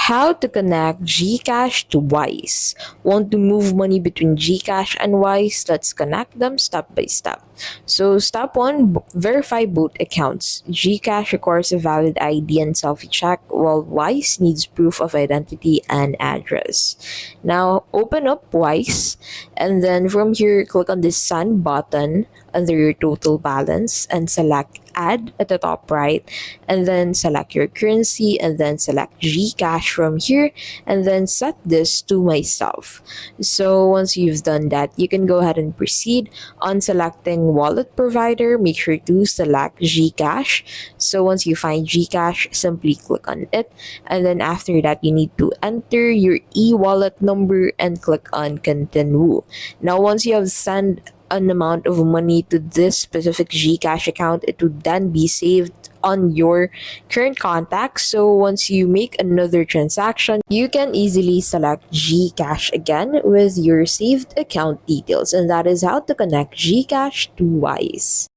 How to connect GCash to Wise. Want to move money between GCash and Wise? Let's connect them step by step. So, step one, verify both accounts. GCash requires a valid ID and selfie check, while Wise needs proof of identity and address. Now, open up Wise, and then from here, click on this Send button under your total balance and select Add at the top right, and then select your currency, and then select GCash from here, and then set this to myself. So once you've done that, you can go ahead and proceed on selecting wallet provider. Make sure to select GCash. So once you find GCash, simply click on it, and then after that, you need to enter your e-wallet number and click on continue. Now once you have sent an amount of money to this specific GCash account, it would then be saved on your current contacts. So once you make another transaction, you can easily select GCash again with your saved account details. And that is how to connect GCash to Wise.